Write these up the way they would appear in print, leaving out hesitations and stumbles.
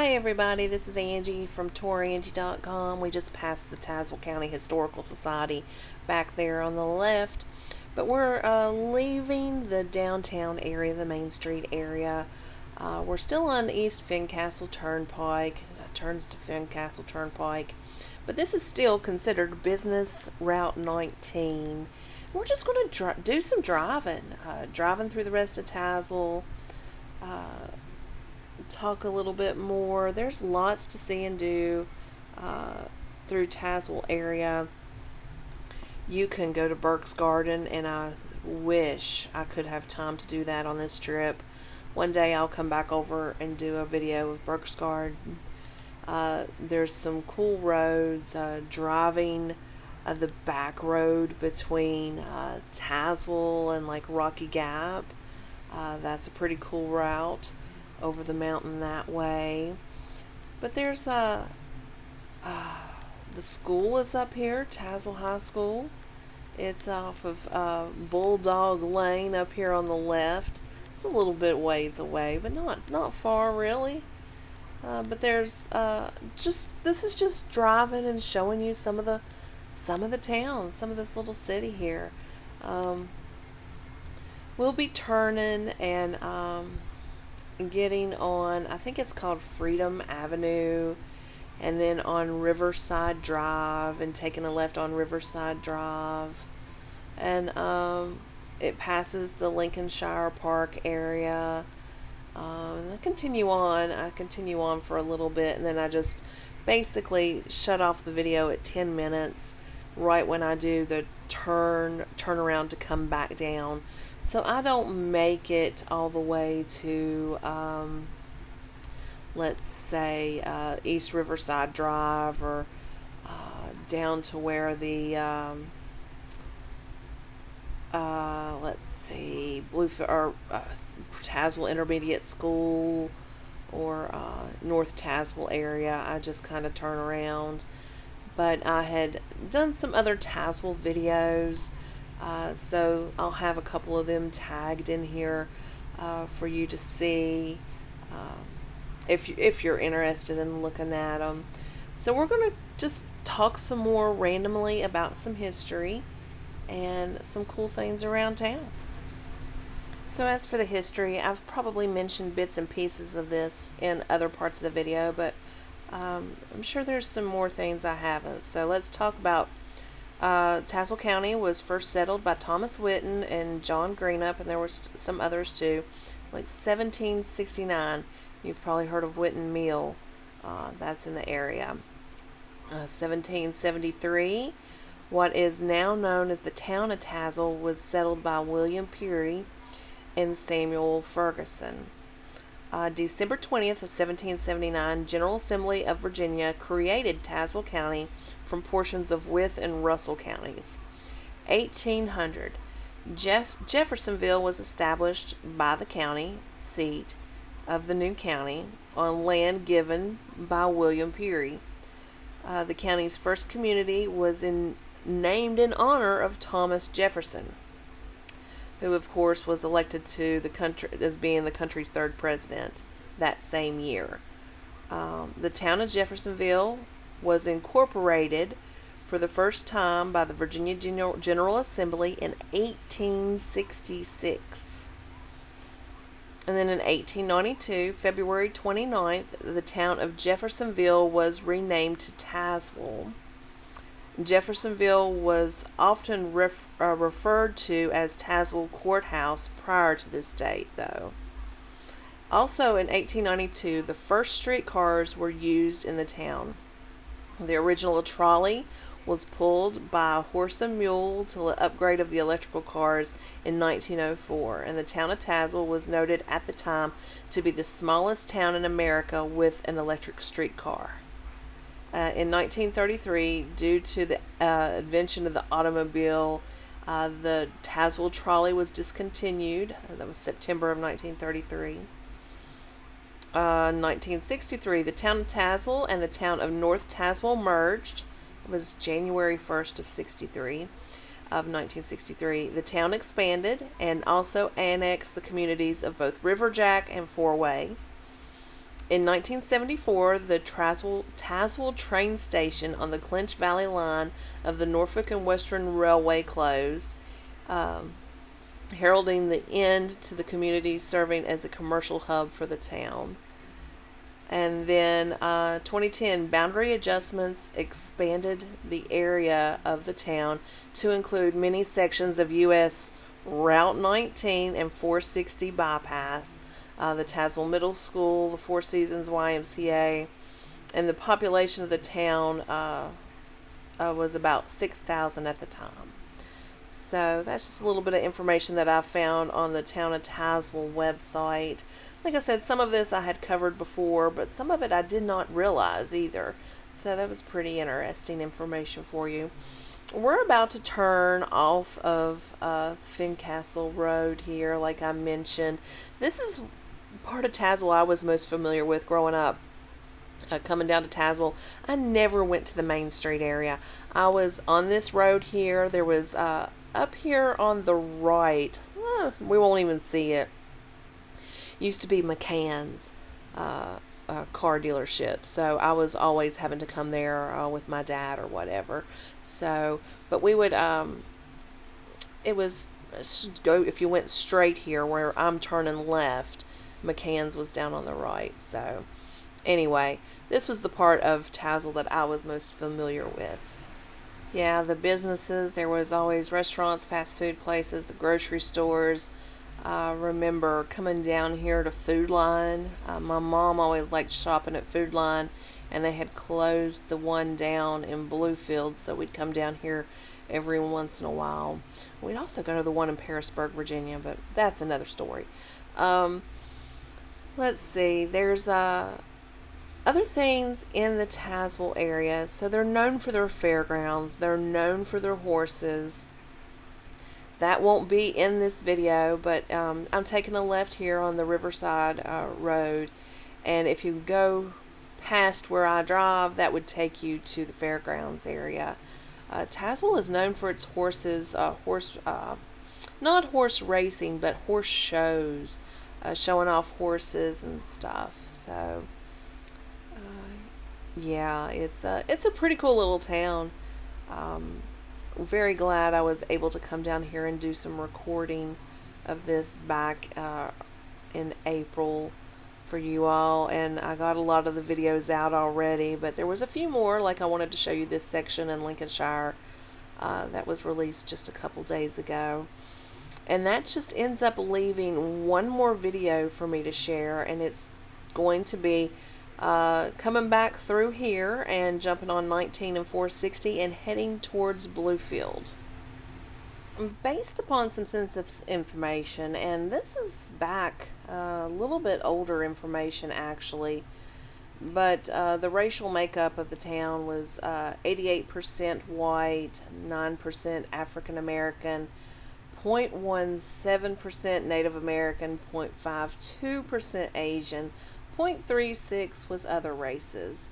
Hi everybody, this is Angie from Tourangie.com. We just passed the Tazewell County Historical Society back there on the left, but we're leaving the downtown area, the Main Street area. We're still on East Fincastle Turnpike, turns to Fincastle Turnpike, but this is still considered Business Route 19. We're just going to do some driving through the rest of Tazewell. Talk a little bit more. There's lots to see and do through Tazewell area. You can go to Burke's Garden, and I wish I could have time to do that on this trip. One day I'll come back over and do a video of Burke's Garden. There's some cool roads, driving the back road between Tazewell and like Rocky Gap. That's a pretty cool route over the mountain that way. But there's the school is up here, Tazewell High School. It's off of Bulldog Lane up here on the left. It's a little bit ways away, but not far really. But there's this is just driving and showing you some of the towns, some of this little city here. We'll be turning and getting on, I think it's called Freedom Avenue, and then on Riverside Drive, and taking a left on Riverside Drive, and it passes the Lincolnshire Park area. And I continue on for a little bit, and then I just basically shut off the video at 10 minutes right when I do the turn around to come back down, so I don't make it all the way to let's say East Riverside Drive, or down to where the let's see, Tazewell Intermediate School, or North Tazewell area. I just kind of turn around. But I had done some other Tazewell videos, so I'll have a couple of them tagged in here for you to see if you're interested in looking at them. So we're going to just talk some more randomly about some history and some cool things around town. So as for the history, I've probably mentioned bits and pieces of this in other parts of the video, but I'm sure there's some more things I haven't. So let's talk about Tazewell County was first settled by Thomas Whitten and John Greenup, and there were some others too, like 1769. You've probably heard of Whitten Mill. That's in the area. 1773, what is now known as the town of Tazewell was settled by William Peary and Samuel Ferguson. December 20th of 1779, General Assembly of Virginia created Tazewell County from portions of Wythe and Russell counties. 1800, Jeffersonville was established by the county seat of the new county on land given by William Peary. The county's first community was named in honor of Thomas Jefferson, who of course was elected to the country as being the country's third president that same year. The town of Jeffersonville was incorporated for the first time by the Virginia General Assembly in 1866. And then in 1892, February 29th, the town of Jeffersonville was renamed to Tazewell. Jeffersonville was often referred to as Tazewell Courthouse prior to this date, though. Also in 1892, the first streetcars were used in the town. The original trolley was pulled by a horse and mule till the upgrade of the electrical cars in 1904, and the town of Tazewell was noted at the time to be the smallest town in America with an electric streetcar. In 1933, due to the invention of the automobile, the Tazewell trolley was discontinued. That was September of 1933. 1963, the town of Tazewell and the town of North Tazewell merged. It was January 1st of 1963. The town expanded and also annexed the communities of both Riverjack and Four Way. In 1974, the Tazewell train station on the Clinch Valley line of the Norfolk and Western Railway closed, um, heralding the end to the community, serving as a commercial hub for the town. And then 2010, boundary adjustments expanded the area of the town to include many sections of U.S. Route 19 and 460 bypass, the Tazewell Middle School, the Four Seasons YMCA, and the population of the town was about 6,000 at the time. So that's just a little bit of information that I found on the Town of Tazewell website. Like I said, some of this I had covered before, but some of it I did not realize either. So that was pretty interesting information for you. We're about to turn off of Fincastle Road here, like I mentioned. This is part of Tazewell I was most familiar with growing up. Coming down to Tazewell, I never went to the Main Street area. I was on this road here. There was up here on the right, we won't even see it, used to be McCann's car dealership. So I was always having to come there with my dad or whatever. So, but we would, it was go if you went straight here where I'm turning left, McCann's was down on the right. So anyway, this was the part of Tazewell that I was most familiar with. Yeah, the businesses, there was always restaurants, fast food places, the grocery stores. I remember coming down here to Food Line. My mom always liked shopping at Food Line, and they had closed the one down in Bluefield, so we'd come down here every once in a while. We'd also go to the one in Parisburg, Virginia, but that's another story. Let's see, there's other things in the Tazewell area. So they're known for their fairgrounds. They're known for their horses. That won't be in this video, but I'm taking a left here on the Riverside Road. And if you go past where I drive, that would take you to the fairgrounds area. Tazewell is known for its horses, not horse racing, but horse shows, showing off horses and stuff. So yeah, it's a pretty cool little town. Very glad I was able to come down here and do some recording of this back in April for you all, and I got a lot of the videos out already, but there was a few more, like I wanted to show you this section in Lincolnshire that was released just a couple days ago. And that just ends up leaving one more video for me to share, and it's going to be coming back through here and jumping on 19 and 460 and heading towards Bluefield. Based upon some census information, and this is back a little bit older information actually, but the racial makeup of the town was 88% white, 9% African American, 0.17% Native American, 0.52% Asian, 0.36 was other races,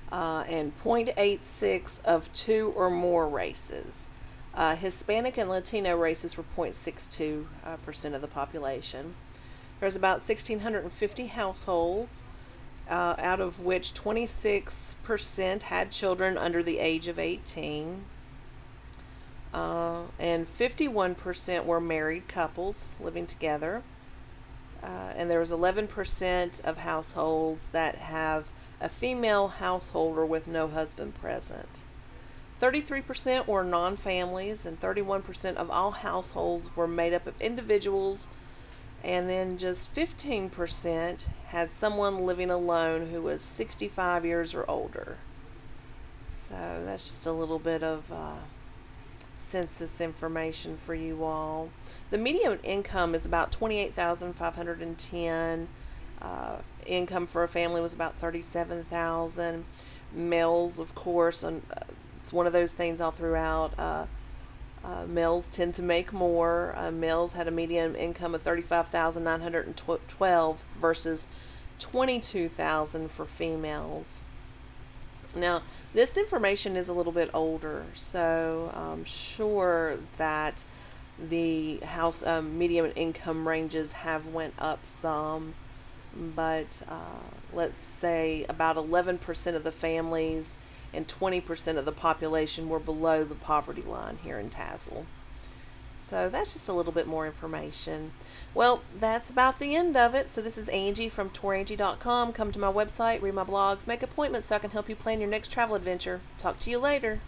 and 0.86 of two or more races. Hispanic and Latino races were 0.62% of the population. There's about 1,650 households, out of which 26% had children under the age of 18, and 51% were married couples living together. And there was 11% of households that have a female householder with no husband present. 33% were non-families, and 31% of all households were made up of individuals, and then just 15% had someone living alone who was 65 years or older. So that's just a little bit of census information for you all. The median income is about $28,510. Income for a family was about $37,000. Males, of course, and it's one of those things all throughout. Males tend to make more. Males had a median income of $35,912 versus $22,000 for females. Now, this information is a little bit older, so I'm sure that the house median income ranges have went up some. but let's say about 11% of the families and 20% of the population were below the poverty line here in Tazewell. So that's just a little bit more information. Well, that's about the end of it. So this is Angie from Tourangie.com. Come to my website, read my blogs, make appointments so I can help you plan your next travel adventure. Talk to you later.